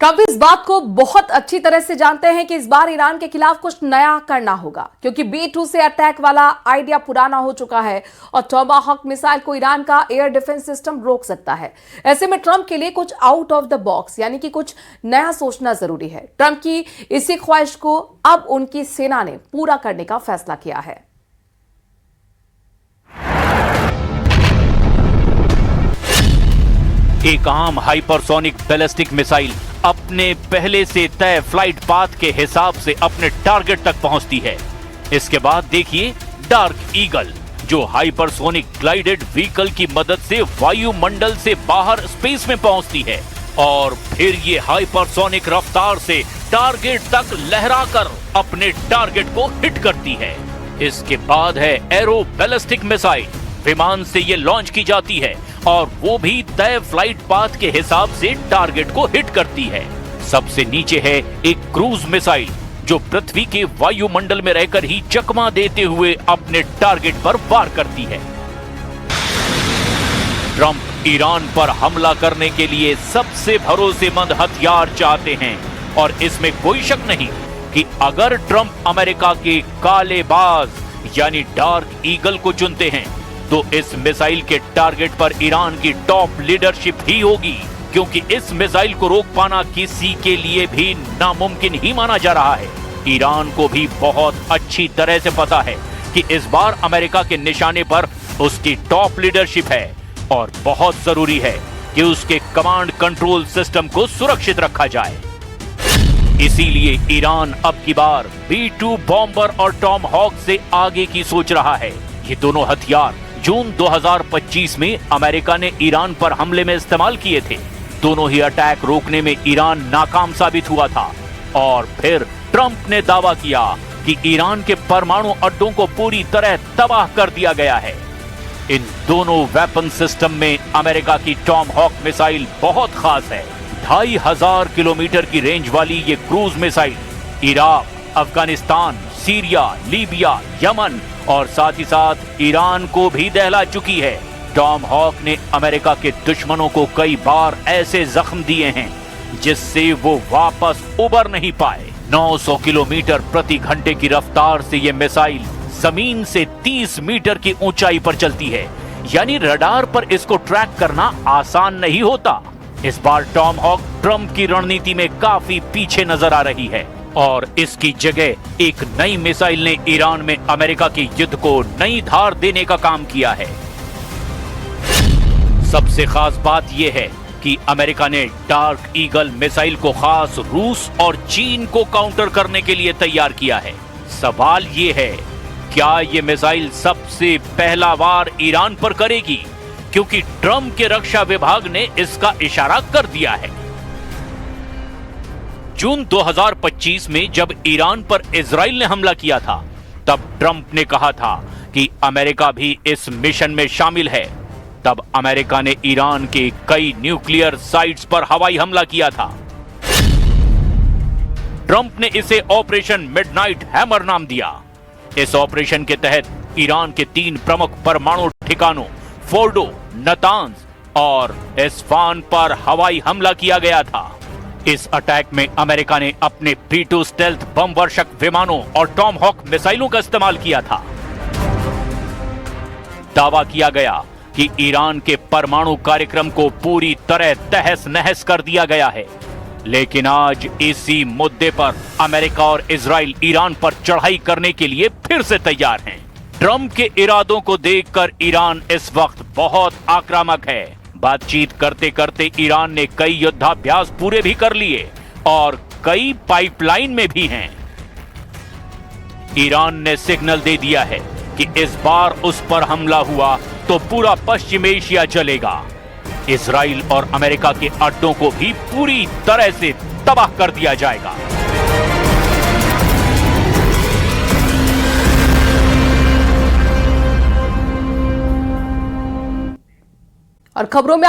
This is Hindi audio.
ट्रंप इस बात को बहुत अच्छी तरह से जानते हैं कि इस बार ईरान के खिलाफ कुछ नया करना होगा, क्योंकि B-2 से अटैक वाला आइडिया पुराना हो चुका है और टोमाहॉक मिसाइल को ईरान का एयर डिफेंस सिस्टम रोक सकता है। ऐसे में ट्रंप के लिए कुछ आउट ऑफ द बॉक्स यानी कि कुछ नया सोचना जरूरी है। ट्रंप की इसी ख्वाहिश को अब उनकी सेना ने पूरा करने का फैसला किया है। एक आम हाइपरसोनिक बैलिस्टिक मिसाइल अपने पहले से तय फ्लाइट पाथ के हिसाब से अपने टारगेट तक पहुंचती है। इसके बाद देखिए डार्क ईगल, जो हाइपरसोनिक ग्लाइडेड व्हीकल की मदद से वायुमंडल से बाहर स्पेस में पहुंचती है और फिर ये हाइपरसोनिक रफ्तार से टारगेट तक लहराकर अपने टारगेट को हिट करती है। इसके बाद है एरो बैलिस्टिक मिसाइल, विमान से ये लॉन्च की जाती है और वो भी तय फ्लाइट पाथ के हिसाब से टारगेट को हिट करती है। सबसे नीचे है एक क्रूज मिसाइल, जो पृथ्वी के वायुमंडल में रहकर ही चकमा देते हुए अपने टारगेट पर वार करती है। ट्रंप ईरान पर हमला करने के लिए सबसे भरोसेमंद हथियार चाहते हैं और इसमें कोई शक नहीं कि अगर ट्रंप अमेरिका के काले बाज यानी डार्क ईगल को चुनते हैं तो इस मिसाइल के टारगेट पर ईरान की टॉप लीडरशिप ही होगी, क्योंकि इस मिसाइल को रोक पाना किसी के लिए भी नामुमकिन ही माना जा रहा है। ईरान को भी बहुत अच्छी तरह से पता है कि इस बार अमेरिका के निशाने पर उसकी टॉप लीडरशिप है और बहुत जरूरी है कि उसके कमांड कंट्रोल सिस्टम को सुरक्षित रखा जाए। इसीलिए ईरान अब की बार B-2 बॉम्बर और टॉमहॉक से आगे की सोच रहा है। ये दोनों हथियार जून 2025 में अमेरिका ने ईरान पर हमले में इस्तेमाल किए थे। दोनों ही अटैक रोकने में ईरान नाकाम साबित हुआ था और फिर ट्रंप ने दावा किया कि ईरान के परमाणु अड्डों को पूरी तरह तबाह कर दिया गया है। इन दोनों वेपन सिस्टम में अमेरिका की टॉमहॉक मिसाइल बहुत खास है। 2500 किलोमीटर की रेंज वाली ये cruise missile Iraq, Afghanistan, Syria, Libya, Yemen और साथ ही साथ ईरान को भी दहला चुकी है। टॉमहॉक ने अमेरिका के दुश्मनों को कई बार ऐसे जख्म दिए हैं जिससे वो वापस उबर नहीं पाए। 900 किलोमीटर प्रति घंटे की रफ्तार से ये मिसाइल जमीन से 30 मीटर की ऊंचाई पर चलती है, यानी रडार पर इसको ट्रैक करना आसान नहीं होता। इस बार टॉमहॉक ट्रंप की रणनीति में काफी पीछे नजर आ रही है और इसकी जगह एक नई मिसाइल ने ईरान में अमेरिका के युद्ध को नई धार देने का काम किया है। सबसे खास बात यह है कि अमेरिका ने डार्क ईगल मिसाइल को खास रूस और चीन को काउंटर करने के लिए तैयार किया है। सवाल यह है, क्या यह मिसाइल सबसे पहला वार ईरान पर करेगी? क्योंकि ट्रंप के रक्षा विभाग ने इसका इशारा कर दिया है। जून 2025 में जब ईरान पर इजराइल ने हमला किया था, तब ट्रंप ने कहा था कि अमेरिका भी इस मिशन में शामिल है। तब अमेरिका ने ईरान के कई न्यूक्लियर साइट्स पर हवाई हमला किया था। ट्रंप ने इसे ऑपरेशन मिडनाइट हैमर नाम दिया। इस ऑपरेशन के तहत ईरान के 3 प्रमुख परमाणु ठिकानों फोर्डो, नतांज और इस्फान पर हवाई हमला किया गया था। इस अटैक में अमेरिका ने अपने B-2 स्टेल्थ बम वर्षक विमानों और टॉमहॉक मिसाइलों का इस्तेमाल किया था। दावा किया गया कि ईरान के परमाणु कार्यक्रम को पूरी तरह तहस नहस कर दिया गया है। लेकिन आज इसी मुद्दे पर अमेरिका और इजराइल ईरान पर चढ़ाई करने के लिए फिर से तैयार हैं। ट्रंप के इरादों को देखकर ईरान इस वक्त बहुत आक्रामक है। बातचीत करते करते ईरान ने कई युद्धाभ्यास पूरे भी कर लिए और कई पाइपलाइन में भी हैं। ईरान ने सिग्नल दे दिया है कि इस बार उस पर हमला हुआ तो पूरा पश्चिम एशिया जलेगा। इजराइल और अमेरिका के अड्डों को भी पूरी तरह से तबाह कर दिया जाएगा। और खबरों में